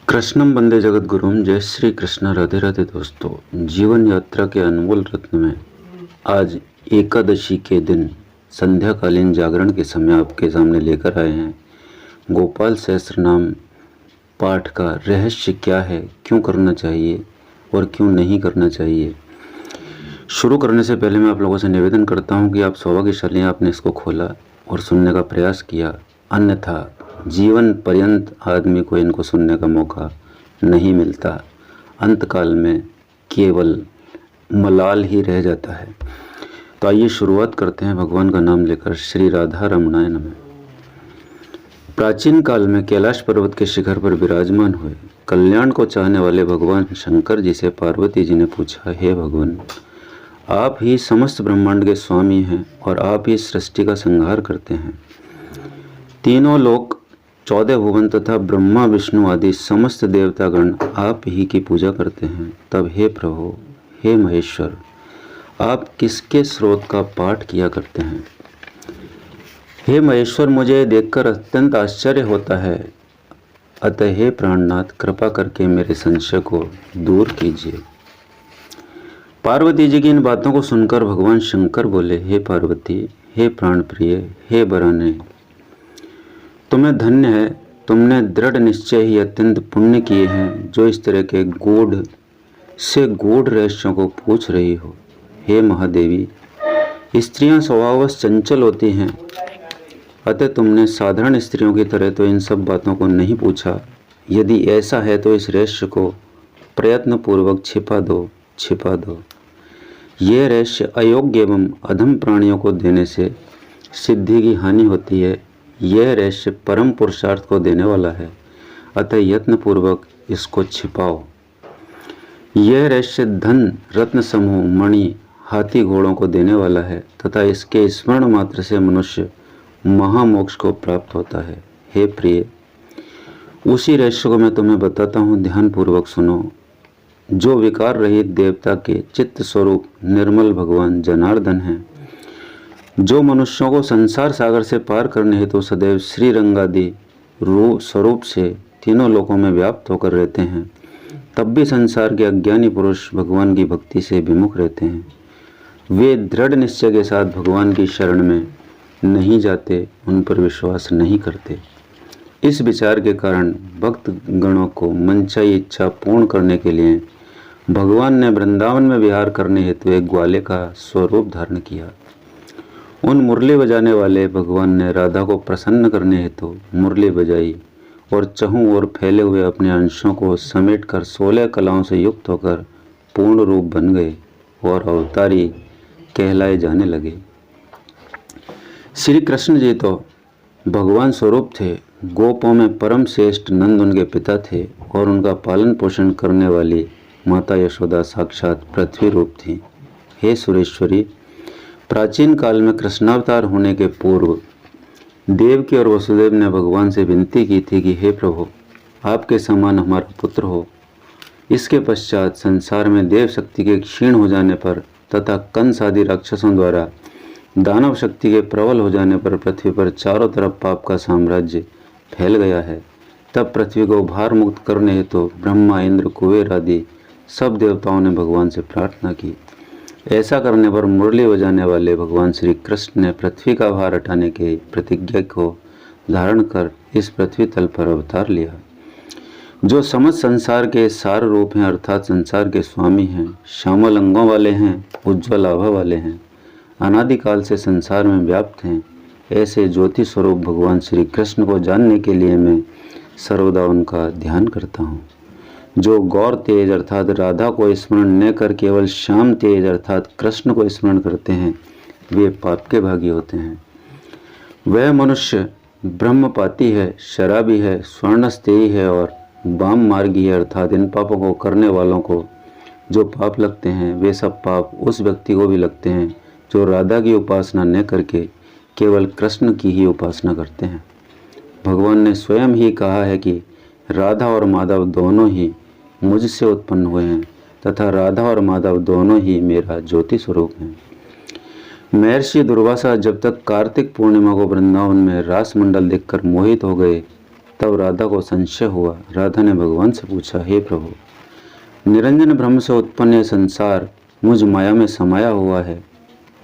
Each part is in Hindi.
कृष्णम वंदे जगत गुरुम। जय श्री कृष्ण। राधे राधे दोस्तों, जीवन यात्रा के अनमोल रत्न में आज एकादशी के दिन संध्याकालीन जागरण के समय आपके सामने लेकर आए हैं। गोपाल सहस्त्र नाम पाठ का रहस्य क्या है, क्यों करना चाहिए और क्यों नहीं करना चाहिए। शुरू करने से पहले मैं आप लोगों से निवेदन करता हूं कि आप सौभाग्यशाली आपने इसको खोला और सुनने का प्रयास किया, अन्यथा जीवन पर्यंत आदमी को इनको सुनने का मौका नहीं मिलता। अंतकाल में केवल मलाल ही रह जाता है। तो आइए शुरुआत करते हैं भगवान का नाम लेकर। श्री राधा रमणाय नमः। प्राचीन काल में कैलाश पर्वत के शिखर पर विराजमान हुए कल्याण को चाहने वाले भगवान शंकर जी से पार्वती जी ने पूछा, हे भगवान, आप ही समस्त ब्रह्मांड के स्वामी हैं और आप ही सृष्टि का संहार करते हैं। तीनों लोक, 14 भुवन तथा ब्रह्मा विष्णु आदि समस्त देवतागण आप ही की पूजा करते हैं। तब हे प्रभु, हे महेश्वर, आप किसके स्रोत का पाठ किया करते हैं? हे महेश्वर, मुझे देखकर अत्यंत आश्चर्य होता है, अतः हे प्राणनाथ, कृपा करके मेरे संशय को दूर कीजिए। पार्वती जी की इन बातों को सुनकर भगवान शंकर बोले, हे पार्वती, हे प्राण प्रिय, हे बराने, तुम्हें धन्य है, तुमने दृढ़ निश्चय ही अत्यंत पुण्य किए हैं जो इस तरह के गूढ़ से गूढ़ रहस्यों को पूछ रही हो। हे महादेवी, स्त्रियां स्वभाववश चंचल होती हैं, अतः तुमने साधारण स्त्रियों की तरह तो इन सब बातों को नहीं पूछा। यदि ऐसा है तो इस रहस्य को प्रयत्नपूर्वक छिपा दो। यह रहस्य अयोग्य एवं अधम प्राणियों को देने से सिद्धि की हानि होती है। यह रहस्य परम पुरुषार्थ को देने वाला है, अतः यत्नपूर्वक इसको छिपाओ। यह रहस्य धन, रत्न समूह, मणि, हाथी घोड़ों को देने वाला है तथा इसके स्मरण मात्र से मनुष्य महामोक्ष को प्राप्त होता है। हे प्रिय, उसी रहस्य को मैं तुम्हें बताता हूँ, ध्यानपूर्वक सुनो। जो विकार रहित देवता के चित्त स्वरूप निर्मल भगवान जनार्दन हैं, जो मनुष्यों को संसार सागर से पार करने हेतु सदैव श्री रंगादि रूप स्वरूप से तीनों लोकों में व्याप्त होकर रहते हैं, तब भी संसार के अज्ञानी पुरुष भगवान की भक्ति से विमुख रहते हैं। वे दृढ़ निश्चय के साथ भगवान की शरण में नहीं जाते, उन पर विश्वास नहीं करते। इस विचार के कारण भक्त गणों को मनचाही इच्छा पूर्ण करने के लिए भगवान ने वृंदावन में विहार करने हेतु एक ग्वाले का स्वरूप धारण किया। उन मुरली बजाने वाले भगवान ने राधा को प्रसन्न करने हेतु मुरली बजाई और चहुं ओर फैले हुए अपने अंशों को समेटकर 16 कलाओं से युक्त होकर पूर्ण रूप बन गए और अवतारी कहलाए जाने लगे। श्री कृष्ण जी तो भगवान स्वरूप थे। गोपों में परम श्रेष्ठ नंद उनके पिता थे और उनका पालन पोषण करने वाली माता यशोदा साक्षात पृथ्वी रूप थी। हे सुरेश्वरी, प्राचीन काल में कृष्णावतार होने के पूर्व देवकी और वसुदेव ने भगवान से विनती की थी कि हे प्रभु, आपके समान हमारा पुत्र हो। इसके पश्चात संसार में देव शक्ति के क्षीण हो जाने पर तथा कंस आदि राक्षसों द्वारा दानव शक्ति के प्रबल हो जाने पर पृथ्वी पर चारों तरफ पाप का साम्राज्य फैल गया है। तब पृथ्वी को भार मुक्त करने हेतु ब्रह्मा, इंद्र, कुबेर आदि सब देवताओं ने भगवान से प्रार्थना की। ऐसा करने पर मुरली बजाने वाले भगवान श्री कृष्ण ने पृथ्वी का भार हटाने की प्रतिज्ञा को धारण कर इस पृथ्वी तल पर अवतार लिया। जो समस्त संसार के सार रूप हैं, अर्थात संसार के स्वामी हैं, श्यामल अंगों वाले हैं, उज्ज्वल आभा वाले हैं, अनादिकाल से संसार में व्याप्त हैं, ऐसे ज्योति स्वरूप भगवान श्री कृष्ण को जानने के लिए मैं सर्वदा उनका ध्यान करता हूँ। जो गौर तेज अर्थात राधा को स्मरण न कर केवल श्याम तेज अर्थात कृष्ण को स्मरण करते हैं, वे पाप के भागी होते हैं। वह मनुष्य ब्रह्मपाती है, शराबी है, स्वर्णस्तेयी है और वाम मार्गी है, अर्थात इन पापों को करने वालों को जो पाप लगते हैं वे सब पाप उस व्यक्ति को भी लगते हैं जो राधा की उपासना न करके केवल कृष्ण की ही उपासना करते हैं। भगवान ने स्वयं ही कहा है कि राधा और माधव दोनों ही मुझसे उत्पन्न हुए हैं तथा राधा और माधव दोनों ही मेरा ज्योति स्वरूप हैं। महर्षि दुर्वासा जब तक कार्तिक पूर्णिमा को वृंदावन में रास मंडल देखकर मोहित हो गए, तब राधा को संशय हुआ। राधा ने भगवान से पूछा, हे प्रभु, निरंजन ब्रह्म से उत्पन्न यह संसार मुझ माया में समाया हुआ है।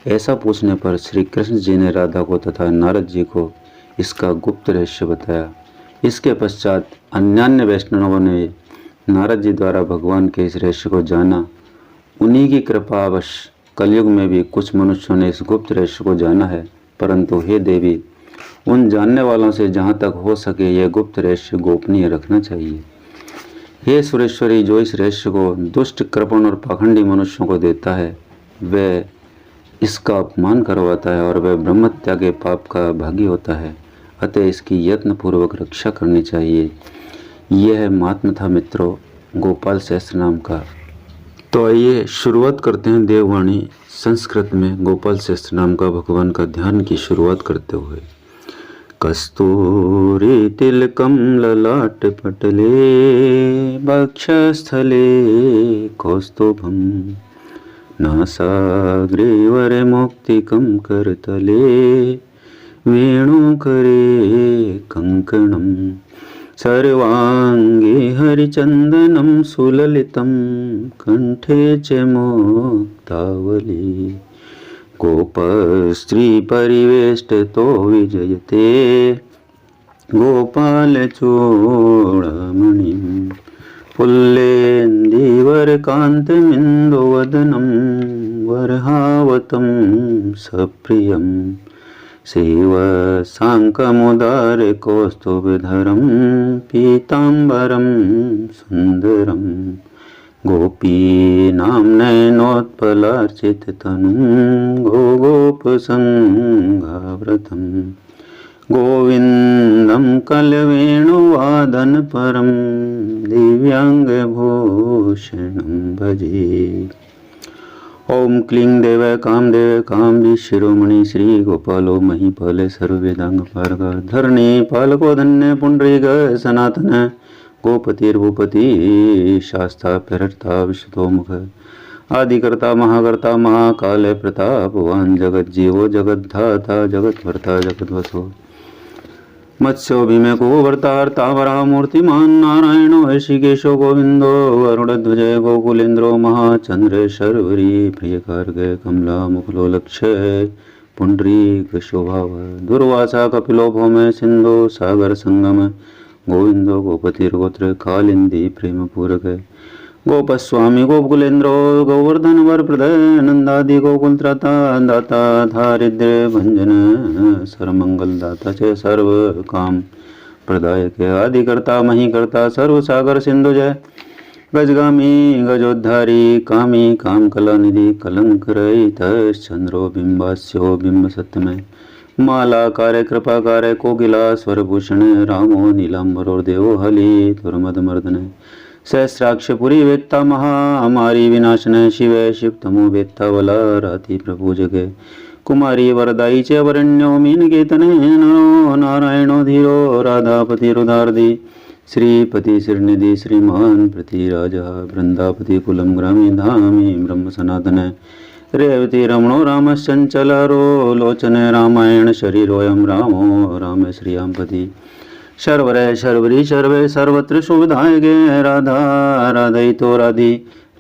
ऐसा पूछने पर श्री कृष्ण जी ने राधा को तथा नारद जी को इसका गुप्त रहस्य बताया। इसके पश्चात अन्यान्य वैष्णवों ने नारद जी द्वारा भगवान के इस रहस्य को जाना। उन्हीं की कृपावश कलयुग में भी कुछ मनुष्यों ने इस गुप्त रहस्य को जाना है, परंतु हे देवी, उन जानने वालों से जहाँ तक हो सके यह गुप्त रहस्य गोपनीय रखना चाहिए। हे सुरेश्वरी, जो इस रहस्य को दुष्ट, कृपण और पाखंडी मनुष्यों को देता है वह इसका अपमान करवाता है और वह ब्रह्मत्या के पाप का भागी होता है। अतः इसकी यत्नपूर्वक रक्षा करनी चाहिए। यह महात्मा था मित्रों गोपाल सहस्त्र नाम का। तो आइए शुरुआत करते हैं देववाणी संस्कृत में गोपाल सहस्त्र नाम का भगवान का ध्यान की शुरुआत करते हुए। कस्तूरी तिलकम ललाट पटले वक्षस्थले कौस्तुभम नासाग्रीवरे मौक्तिकं करतले वेणुकरे कंकणम सर्वांगे हरिचंदनं सुललितं कंठे च मुक्तावली गोपस्त्री परिवेष्टितो विजयते गोपालचूडामणिं पुल्लेन्दीवरकान्तमिन्दोवदनं वरहावतं सप्रियं सेवसाङ्कमुदारकौस्तुभधरं पीताम्बरं सुन्दरं गोपीनां नयनोत्पलार्चिततनुं गोगोपसङ्गाव्रतं गोविन्दं कलवेणुवादनपरं दिव्याङ्गभूषणं भजे। ओम क्लीं देव कामबी शिरोमणि श्री गोपालो महीपाले सर्ववेदांग पारगा धरणी पालको धन्य पुंडरीक सनातन गोपतिर्भूपति शास्ता प्रहर्ता विशुद्धोमुख आदिकर्ता महाकर्ता महाकाल प्रतापवान जगत जीवो जगद्धाता जगद्भर्ता जगद्वसो मत्स्यो भीमेको वर्तार्ता वरामूर्तिमान नारायणो ऋषिकेशो गोविंदो वरुणध्वजय गोकुलेन्द्रो महाचंद्र शर्वरी प्रियकार्ग कमला मुकुलो लक्ष्य पुंडरीक शोभाव दुर्वासा कपिलो भौमे सिंधु सागर संगम गोविंदो गोपतिर्गोत्र कालिंदी प्रेम पूरक गोपस्वामी गोकुलेन्द्रो गोवर्धन वरप्रदय नंदादि गोकुलत्राता दाता दारिद्र्य भंजन सर्वमंगल दाता च सर्व काम प्रदायक आदिकर्ता महीकर्ता सर्व सागर सिंधु जय गजगामी गजोद्धारी कामी काम कला निधि कलंक रहित चंद्रो बिंबास्यो बिंब सत्यमय माला कार्य कृपा कार्य कोकिला स्वरभूषण रामो नीलांबरो देवो हली तुरमद मर्दन सहस्राक्षपुरी वेत्ता महामारी विनाशन शिव शिव तमो वेत्ता वला राति प्रभु जगे कुमारी वरदाई च वरण्यो मीन केतने नरो नारायणो धीरो राधापति रुदारदी श्रीपति श्रीनिधि श्रीमान प्रति राजा वृंदापति कुलम ग्रामी धामी ब्रह्म सनातन रेवती रमणो रामश्चंचलरो लोचन रामायण शरीरोयम रामो राम श्रियांपति शर्वरे शर्वरी शर्वे सर्वत्र सुविधाय गे राधा राधई तो राधी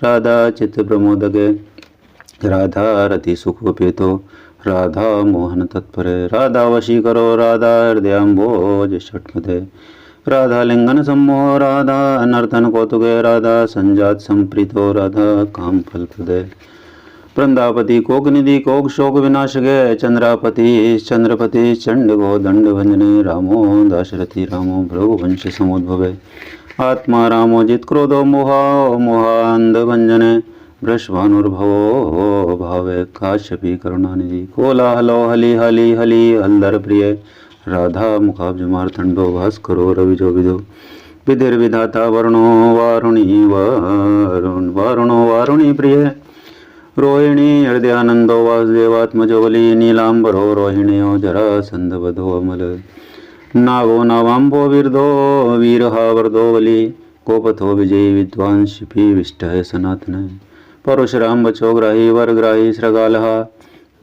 राधा चित्त प्रमोदगे राधा रति सुख पेतो राधा मोहन तत्पर राधा वशी करो राधा हृदयांबोज षटपदे राधा लिंगन सम्मोह राधा नर्तन कौतुके राधा संजात संप्रीतो राधा काम फल प्रदय वृंदापति कोक निधि कोक शोक विनाशगे चंद्रापति चंद्रपति चंड गो दंड भंजने रामो दाशरथि रामो भृगुवंश समुद्भवे आत्मा रामो जित क्रोधो मोहा मोहांध भंजने वृषभानुर्भवो भावे काश्यपी करुणानिधि कोलाहलो हली हली हली हल्दर प्रिय राधा मुखाब्जमार्तंडो भास्करो रविजो विदो विधिर्विधाता वरुणो वारुणी वारुणो वारुणी प्रिय रोहिणी हृदयानंदो वासुदेवात्मजोवली नीलांबरो रोहिण्यो जरासंधवधो अमल नागो नावांबो वीरदो वीरहा वरदोवली गोपथो विजयी विद्वान शिपी विष्ट सनातन परशुराम बचो ग्राही वरग्राही श्रगालहा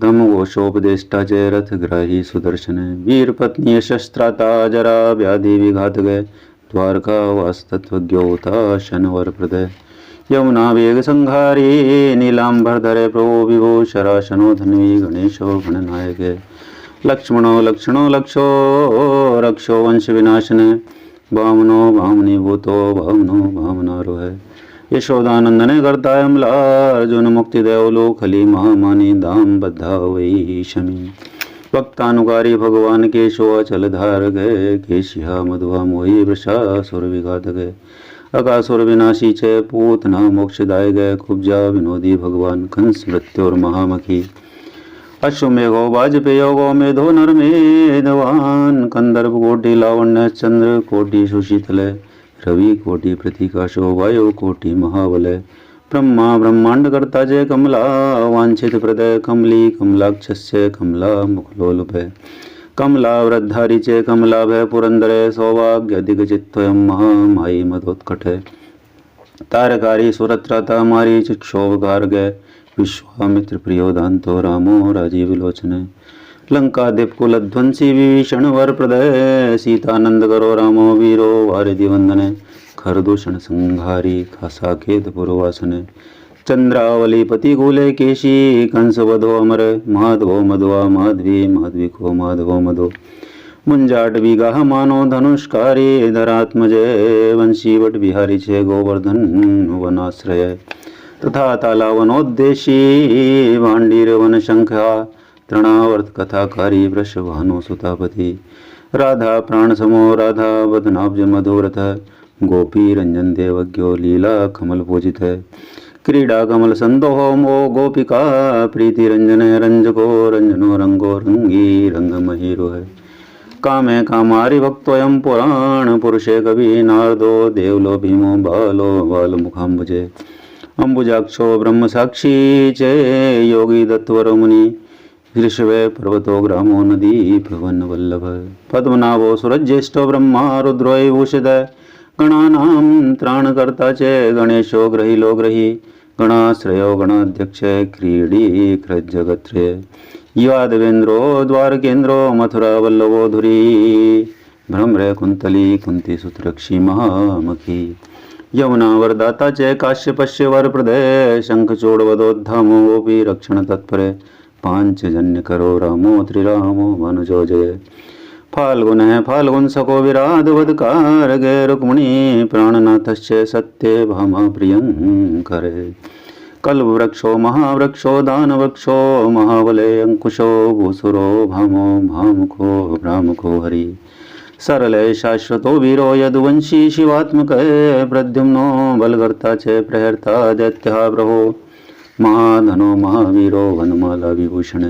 धमघोषोपदेष्टा च रथग्राही सुदर्शन वीरपत्नी शस्त्राता जरा व्याधि विघात गए द्वारका वास्तत्वज्ञोता शनवर प्रदय यमुना वेग संहारी नीलांबरधरे प्रभो विभो शराशनो धन्वी गणेशो गणनायक लक्ष्मणो लक्षणो लक्षो रक्षो वंश विनाशने वामनो वामनी भूतो वामनो वामनारो है यशोदानंदने करता अमला अर्जुन मुक्ति देवलो खली महामानी दाम बद्धा वही शमी वक्तानुकारी भगवान केशो अचल धार गए केशिया मधुआ मोही वृषा सुर विघात गए अकासुर विनाशी च पूतना मोक्षदाय गए कुब्जा विनोदी भगवान कंस मृत्युर महामखी अश्वमेघो वाजपेयो गो मेधो नरमेधवान कंदर्प कोटि लावण्य चंद्र कोटि सुशीतल रवि कोटि प्रतीकाशो वायु कोटि महाबल ब्रह्मा ब्रह्मांड कर्ता जय कमला वांछित हृदय कमली कमलाक्षस्य कमला मुखलोलुप कमला वृद्धारी चे कमला भय पुरंदरे सौभाग्य दिग्चित्वयं महामायी मदोत्कट तारकारी सुरत्रता मारी चिक्षोभ गार्ग विश्वामित्र प्रियोदांतो रामो राजीव लोचने लंका दीपकुल ध्वंसी विभीषण वर प्रदय सीतानंद करो रामो वीरो वारिधि वंदने खरदूषण संहारी खासा खेत पुरवासने चंद्रावली पतिकूले केशी कंस वधो अमर माधवो मधुआ माधवी माधवी को माधवो मधो मुंजाट विगाह मानो धनुष्कारी धरात्मजय वंशी वट बिहारी छे गोवर्धन वनाश्रय तथा तालावनोद्देशी भांडीर वन शंखा तृणावर्त कथाकारी वृषभानु सुतापति राधा प्राण समो राधा वदनाब्ज मधुरथ गोपी रंजन देवज्ञो लीला कमल पूजित क्रीडा कमल संदोहो मो गोपिका प्रीति रंजन रंजको रंजनो रंगो रंगी रंग महीरो है कामे कामारि भक्तोयम पुराण पुरुषे कवि नारदो देवलो भीमो बालो बाल मुखाम्बुजे अंबुजाक्षो ब्रह्म साक्षी चे योगी दत्तवरो मुनि ऋषभे पर्वतो ग्रामो नदी भवन वल्लभ पद्मनाभो सुरज्येष्ठो ब्रह्मा रुद्रो भूषित गणानां त्राणकर्ता चे गणेशो ग्रहीलो ग्रही गणाश्रयो गणाध्यक्ष क्रीडी कृज्जगत्रे यादवेन्द्रो द्वारकेन्द्रो मथुरा वल्लभो धुरी भ्रमरे कुंतली कुंती सुतरक्षी महामखी यमुना वरदाता च काश्यपश्य वर प्रदय शंख चोड़वदोद्धामो गोपी रक्षण तत्परे पांचजन्य करो रामो त्रिरामो मनुजो जय फाल्गुन है फाल्गुन सको विराध वदकार गे रुक्मणी प्राणनाथस्य सत्य भामा प्रियंकर कल्पवृक्षो महावृक्षो दानवृक्षो महाबले अंकुशो भूसुरो भामो भामुखो भ्रामुखो हरि सरले शाश्वतो वीरो यदुवंशी शिवात्मक प्रद्युम्नो बलगर्ता च प्रहर्ता दैत्या ब्रहो महाधनो महावीरो वनमाला विभूषण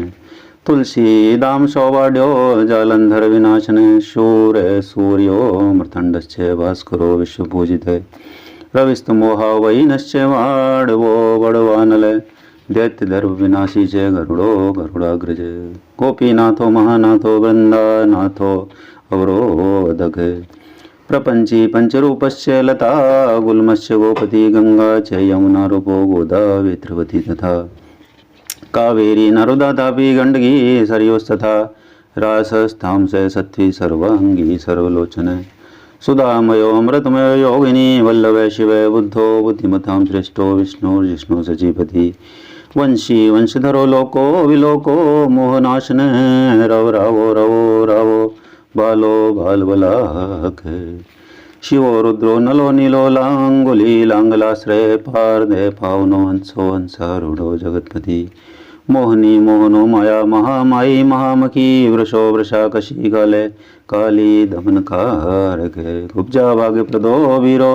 तुलसीदाम सौवाड्यो जालंधर विनाशन शूर सूर्यो मृतंडश्च भास्करो विश्वपूजित रविस्तमोहा वैनश्च वाडवो वडवानल दैत्य दर्भ विनाशी च गरुड़ो गरुड़ाग्रज गोपीनाथो महानाथो वृंदानाथो अवरोधक प्रपंची पंचरूपस्य लता गुल्मस्य गोपति गंगा च यमुना रूपो गोदा वेत्रवती तथा कावेरी नर्मदा तापी गंडकी सरयोस्तथा रासस्थाम से सत्वी सर्वांगी सर्वलोचन सुधामयो अमृतमयो योगिनी वल्लभ शिव बुद्धो बुद्धिमतां श्रेष्ठो विष्णु जिष्णु सचिपति वंशी वंशधरो लोको विलोको मोहनाशन रव रावो रवो रावो बालो बाल बलाक शिवो रुद्रो नलो नीलो लांगुली लांगलाश्रय पारदे पावनो हंसो हंसारूढ़ो जगतपति मोहनी मोहनो माया महामाई महामखी वृषो वृषाकशी काले काली दमनकारक कुब्जा भाग्य प्रदो वीरो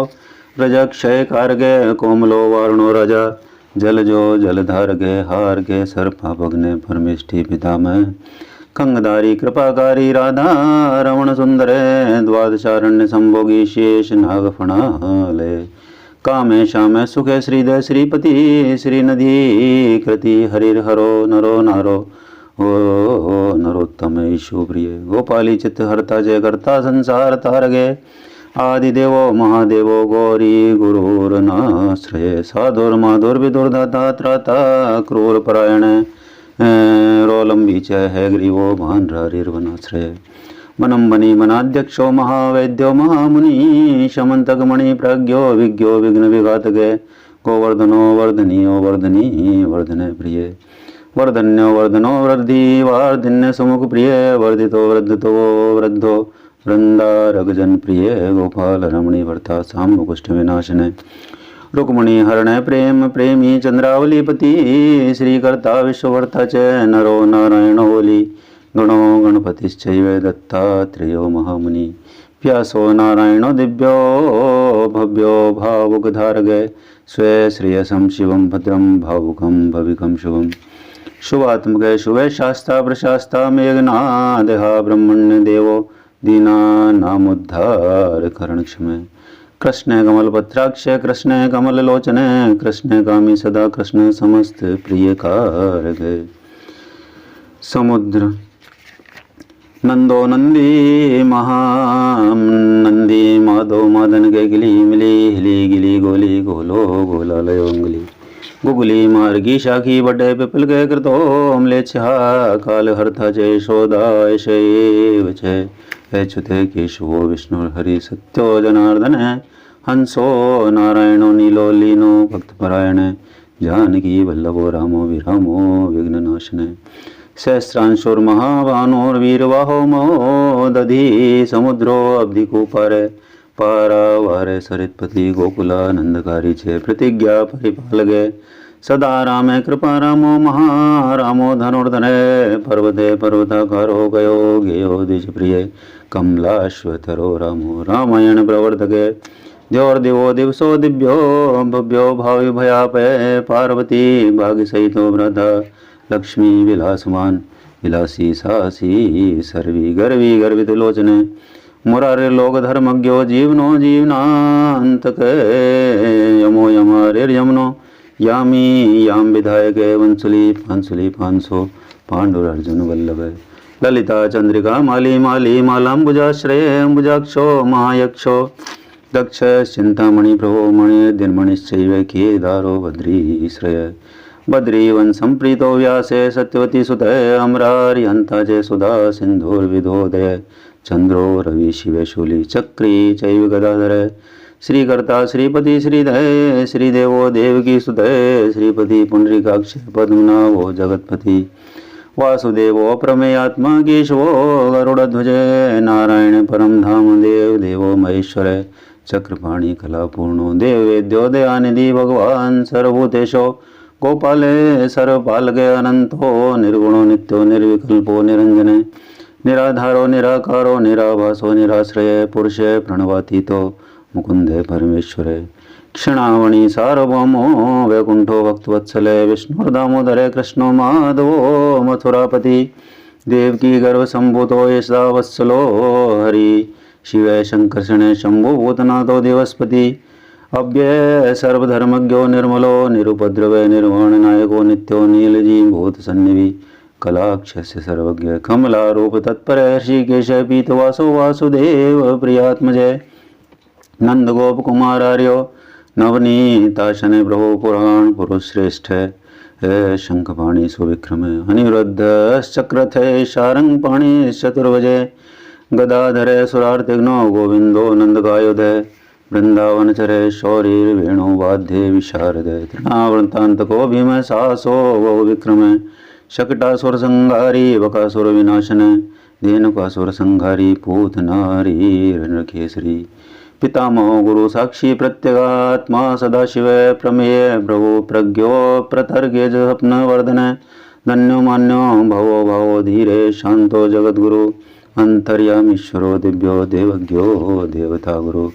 प्रजक्षय कारगे कोमलो वारणो राजा जलजो जलधार गे हार गे सर्पा भग्ने परमेष्टि पितामह कंगधारी कृपाकारी राधा रमण सुंदर द्वादशारण्य संभोगी शेष नागफणाले कामे श्यामे सुखे श्रीदय श्रीपति श्रीनदी कृति हरिर हरो नरो नारो ओ नरोत्तम ईशु प्रिय गोपाली चित्त हरता जय करता संसार तारगे आदिदेवो महादेवो गौरी गुरुर्नाश्रय साधुर्माधुर्विदुर्दाता त्राता क्रूर परायण रोलंबी च हैग्रीवो भान्रारिर्वनाश्रय मनं मणि मनाध्यक्षो महावैद्यो महामुनि शमन्तकमणि प्रज्ञो विज्ञो विघ्न विघातके गोवर्धनो वर्धनीयो वर्धनी वर्धने प्रिय वर्धन्यो वर्धनो वृद्धि वार्धिन्य सुमुख प्रिय वर्धितो वृद्धतो वृद्धो वृंदारगजन प्रिय गोपाल रमणी वर्ता सामुकुष्ठ विनाशने रुक्मणी हरण प्रेम प्रेमी चंद्रावलीपति श्रीकर्ता विश्ववर्ता च नरो नारायणो वली गणो गणपतिश्चैव दत्तात्रेयो महामुनि प्यासो नारायणो दिव्यो भव्यो भावुकधारगे स्वे श्रेयसं शिवं भद्रं भावुकं भविकं शुभं शुभात्मके शुभे शास्ता प्रशास्ता मेघनादहा ब्रह्मण्य देवो दीना नामुद्धार करण क्षमे कृष्ण कमल पत्राक्ष कृष्ण कमल लोचने कृष्ण कामी सदा कृष्ण समस्त प्रिय कारक समुद्र नंदो नंदी महानंदी माधो मादन के गिली मिली हिली गिली गोली गोलो गोला लयोंगली गुगली मार्गी शाखी बड़े पिपल के कृतो अमले छा काल हरथा जय शोदा शैव जय अच्युते केशवो विष्णु हरि सत्यो जनार्दन हंसो नारायणो नीलो लीनो भक्तपरायण जानकी वल्लभो रामो विरामो विघ्ननाशने सहस्रांशुर्महाभानोर्वीरवाहो महो दधी समुद्रो अब्धिकूपारे पारावारे सरित्पति गोकुलानंदकारी छे प्रतिज्ञा परिपालगे सदा रामे कृपा रामो महारामो धनुर्धने पर्वते पर्वताकारो गयो गेयो द्विज प्रिय कमलाश्वतरो रामो रामायण प्रवर्तके द्योर्दिवो दिवसो दिव्यो भव्यो भावि भयापय पार्वती भाग्य सहितो व्रता लक्ष्मी विलासमान विलासी सासी सर्वी गर्वी गर्वित लोचने मुरारे लोक धर्मज्ञो जीवनो जीवनांतक यमो यमारिर्यमनो यामी याम विधायक वंसुली पांसुली पांसो पांडुरार्जुन वल्लभ ललिता चंद्रिका माली माली मालाम्बुजाश्रय अंबुजाक्षो महायक्षो दक्ष चिंतामणि प्रभो मणि दिनमणिश्चैव केदारो बद्रीश्रय बद्रीवन संप्रीतो व्यासे सत्यवती सुतय अमरारिहंता च सुधा सिंधुर्विधोदय चंद्रो रवि शिव शूली चक्री चैव गदाधर श्रीकर्ता श्रीपति श्रीधय श्रीदेवो देवकी सुतय श्रीपति पुंडरीकाक्ष पद्मनाभो जगत्पति वासुदेवो प्रमेयात्मा केशवो गरुड़ध्वज नारायण परम धाम देव देवो महेश्वर चक्रपाणि कलापूर्णो देववेद्यो दयानिधि भगवान सर्वभूतेशो गोपाले सर्वपालके अनंतो निर्गुणो नित्यो निर्विकल्पो निरंजने निराधारो निराकारो निराभासो निराश्रय पुरुषे प्रणवातीतो मुकुंदे परमेश्वरे क्षणावणि सार्वभौमो वैकुंठो भक्तवत्सले विष्णुर्दामोदरे कृष्णो माधवो मथुरापति देवकी गर्भसंभूतो यशावत्सलो हरि शिवे शंकर्षणे शंभु भूतनाथो देवस्पति अव्यय सर्वधर्मज्ञो निर्मलो निरुपद्रवे निर्वाण नायको नित्यो नीलजी भूत सन्निधि कलाक्षस्य सर्वज्ञ कमलारूप तत्पर ऋषिकेश पीतवासो वासुदेव प्रियात्मजय नंद गोप कुमारार्यो नवनीताशने प्रभो पुराण पुरुष श्रेष्ठ शंखपाणि सुविक्रम अनिरुद्धश्चक्रथे शारंग पाणि चतुर्भुजे गदाधरे सुरार्तिघ्नो गोविंदो नंदगायुधे वृंदावन चरे शौरी वेणु वाद्ये विशारद तृणावृतांतको भीम साहसो वो विक्रम शकटासुर संहारी बकासुर विनाशन धेनुकासुर संहारी पूतनारी रणकेसरी पितामहो गुरु साक्षी प्रत्यगात्मा सदाशिव प्रमेय प्रभु प्रज्ञो प्रतर्गे स्वप्न वर्धन धन्यो मान्यो भवो भावो धीरे शांतो जगद्गुरु अंतर्यामीश्वरो दिव्यो देवज्ञो देवता गुरु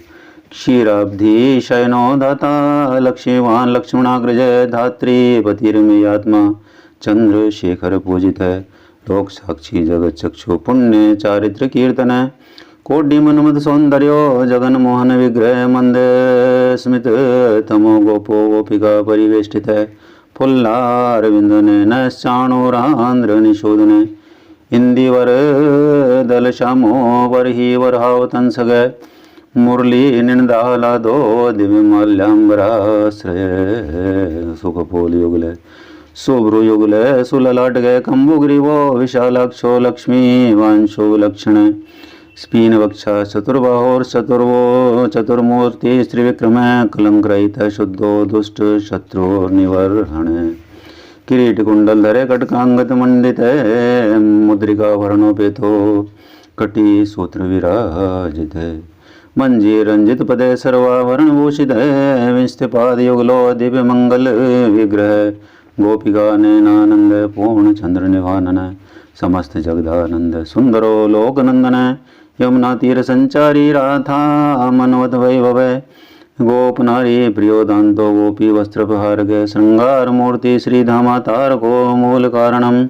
क्षीराब्धि शयनो दाता लक्ष्मीवान लक्ष्मणाग्रज धात्री पतिर्मेयात्मा चंद्रशेखर पूजित लोक साक्षी जगत चक्षु पुण्य चारित्र कीर्तन कोटि मनमद सौंदर्यो जगन मोहन विग्रह मंद स्मित तमो गोपो गोपिका परिवेष्टित फुल्लारविंद नैश्चाणोरांध्र निशोधन इंदिवर दल श्यामो वरहि वरहावतंसग मुरली निंदालादो दिव्य माल्याम्बराश्रय सुखपोल युगल शुभ्रुयुगले सुललाटगे कम्बुग्रीवो विशालाक्षो लक्ष्मी वांशो लक्षण स्पीनवक्षा चतुर्बाहोर्चतुर्वो चतुर्मूर्ति स्त्रिविक्रम कलंकरहित शुद्धो दुष्ट शत्रु निवर्हण किरीट कुंडल धरे कटकांगत मंडित मुद्रिका वर्णोपेतो कटी सूत्र विराजित मंजी रंजित पदे सर्वाभरण भूषित विंस्तिपाद युगलो दिव्य मंगल विग्रह गोपिका नैनानंद पूर्ण चंद्र निवानन समस्त जगदानंद सुंदरो लोकनंदन यमुना तीर संचारी राधा मनवत वैभव गोप नारी प्रियोदांतो गोपी वस्त्रपहार गए श्रृंगार मूर्ति श्रीधामा तारको मूल कारणम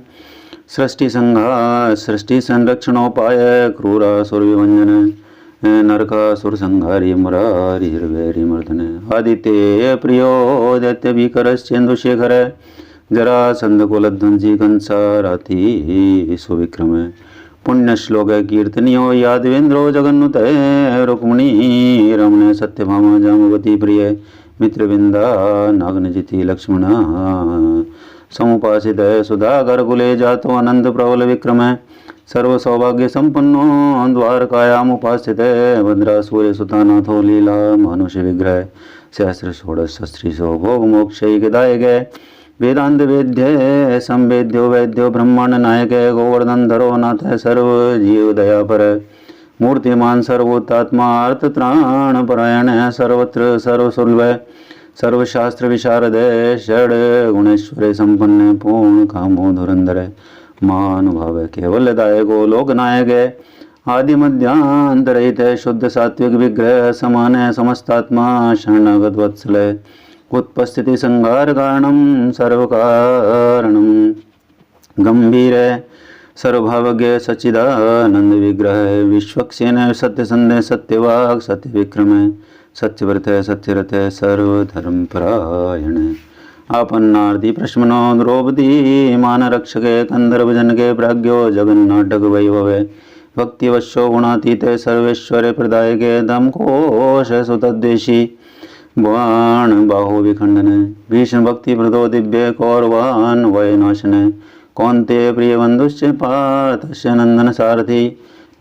सृष्टि संहार सृष्टि संरक्षणोपाय क्रूरासुर विभंजन नरकासुर संहारी मुरारी हृदय मर्दन आदित्य प्रियो दैत्य भीकरश्चेन्दुशेखर जरासंध कुलध्वंसी कंसाराति सुविक्रम पुण्य श्लोक कीर्तनियो यादवेन्द्रो जगन्नुत रुक्मिणी रमण सत्यभामा जामवती प्रिय मित्रविंदा नागनजिति लक्ष्मण समुपासित सुधाकर कुले जातो अनंत प्रबल विक्रम सर्व सौभाग्य संपन्नो द्वारकायामुपास्थित भद्रासूर्य सुतानाथो लीला मनुष्य विग्रह सहस्र षोडश शस्त्रीशो भोग मोक्षदायक वेदांत वेद्य संवेद्यो वैद्यो ब्रह्मांड नायक गोवर्धन धरो नाथ सर्व जीव दया पर मूर्तिमान सर्वोत्तात्मा अर्थ त्राण परायण सर्वत्र सर्वसुलभ सर्वशास्त्र विशारद षड गुणेश्वर संपन्न पूर्ण कामो धुरंधर महानुभाव केवल दायको लोकनायक आदि मध्यांतरहित शुद्ध सात्विक विग्रह समान समस्तात्मा शरणागत वत्सल उत्पस्थिति संहार कारणम सर्व कारणम गंभीर सर्वभावज्ञ सच्चिदानंद विग्रह विश्वक्सेन सत्यसंदेह सत्यवाग सत्य विक्रम सत्यव्रत सत्यरथ सर्वधर्मपरायण आपन्नार्ति प्रश्मनो द्रौपदी मानरक्षके कंदर्पजनके प्राज्ञो जगन्नाटक वैभवे भक्तिवशो गुणातीत सर्वेश्वर प्रदायके दमकोश सुतद्वेषी बाण बाहो विखंडन भीषण भक्ति प्रदो दिव्य कौरवान वयनाशन कौन्ते प्रिय बंधुश्च पार्थस्य नंदन सारथी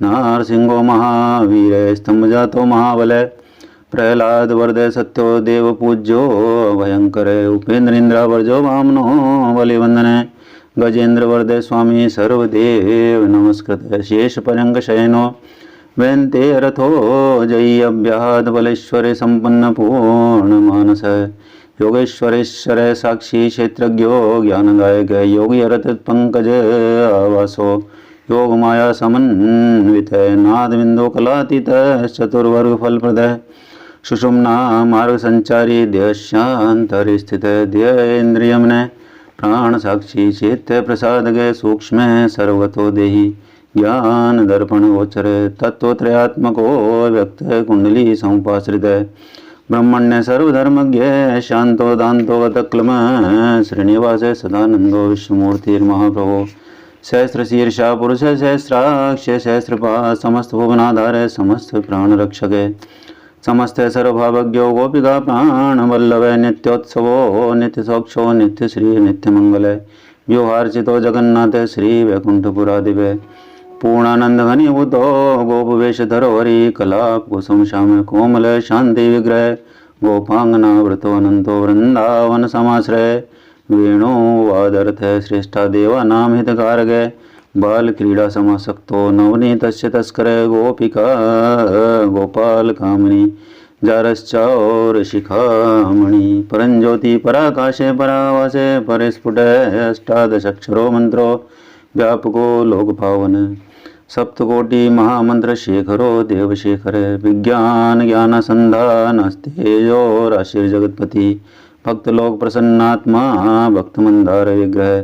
नारसिंहो महावीर स्तंभ जातो महाबल प्रहलाद वरदय सत्यो देव पूज्यो भयंकर उपेन्द्रेन्द्र वर्जो वामनो बलिवंदन गजेन्द्र वरदय स्वामी सर्वदेव नमस्कृत शेष पर्यंक शयनो वैन्ते रथो जयी अभ्याद बलेश्वर संपन्न पूर्ण मानस योगेश्वरेश्वर साक्षी क्षेत्रज्ञो ज्ञानदायक योगी रथ पंकज आवासो योग माया समन्वित नाद बिंदु कलातीत चतुर्वर्ग फलप्रद सुषुम्ना मार्ग संचारी देशांतर स्थित देन्द्रियमन प्राण साक्षी चेत प्रसाद गए सूक्ष्म सर्वतो देहि ज्ञान दर्पण गोचर तत्वत्रयात्मको व्यक्त कुंडली समुपाश्रित ब्रह्मण्य सर्वधर्मज्ञ शांतो दांतो गतक्लम श्रीनिवास सदानंदो विश्वमूर्तिर्महाप्रभो सहस्र शीर्षा पुरुष सहस्राक्ष सहस्रपा समस्त भुवनाधार समस्त प्राण रक्षक समस्त सर्वभावज्ञो गोपिका प्राण वल्लभ नित्योत्सवो नित्य सोक्षो नित्य श्री नित्य मंगल व्यूहार्चितो जगन्नाथ श्री वैकुंठपुरादिव पूर्णानंद घनीभूतो गोपवेशधरो हरि कलाप कुसुम श्याम कोमल शांति विग्रह गोपांगना व्रतो अनंतो वृंदावन समाश्रय वेणु वादर्थ श्रेष्ठा देवा नाम हितकारक बाल क्रीड़ा समासक्तो नवनीतस्य तस्कर गोपिका गोपाल कामिनी जारश्चौर शिखामणि परंज्योति पराकाशे परावासे परिस्फुट अष्टादशक्षरो मंत्रो व्यापको लोकपावन सप्तकोटि महामंत्र शेखरो देवशेखर विज्ञान ज्ञान संधानस्तेजो राशिर्जगत्पति भक्त लोक प्रसन्नात्मा भक्त मंदार विग्रह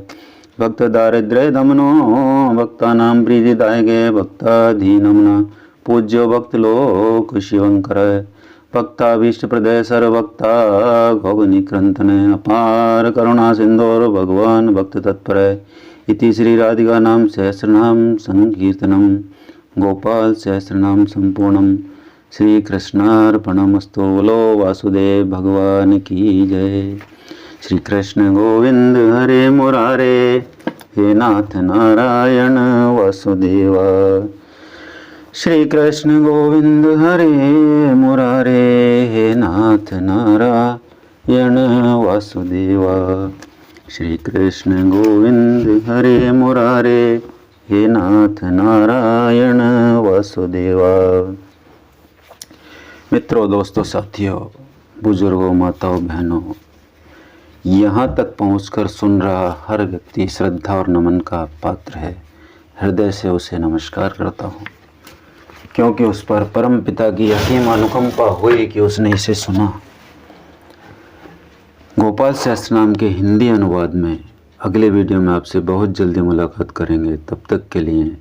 भक्त दारिद्र्य दमनो भक्तानां प्रीतिदायके भक्ताधीनमना पूज्यो भक्त लोक शिवंकर भक्ताभीष्ट प्रदय सर्वभक्ता भोगनिक्रंथन अपार करुणा सिंधोर भगवान भक्त तत्पर इति श्री राधिका नाम सहस्रनाम संकीर्तनम गोपाल सहस्रनाम संपूर्णम श्री कृष्णार्पणमस्तु बोलो वासुदेव भगवान की जय। श्री कृष्ण गोविंद हरे मुरारे, हे नाथ नारायण वासुदेवा। श्री कृष्ण गोविंद हरे मुरारे, हे नाथ नारायण वासुदेवा। श्री कृष्ण गोविंद हरे मुरारे, हे नाथ नारायण वासुदेवा। मित्रों, दोस्तों, साथियों, बुजुर्गों, माताओं, बहनों, यहाँ तक पहुँचकर सुन रहा हर व्यक्ति श्रद्धा और नमन का पात्र है। हृदय से उसे नमस्कार करता हूँ, क्योंकि उस पर परम पिता की असीम अनुकंपा हुई कि उसने इसे सुना। गोपाल सहस्त्रनाम के हिंदी अनुवाद में अगले वीडियो में आपसे बहुत जल्दी मुलाकात करेंगे। तब तक के लिए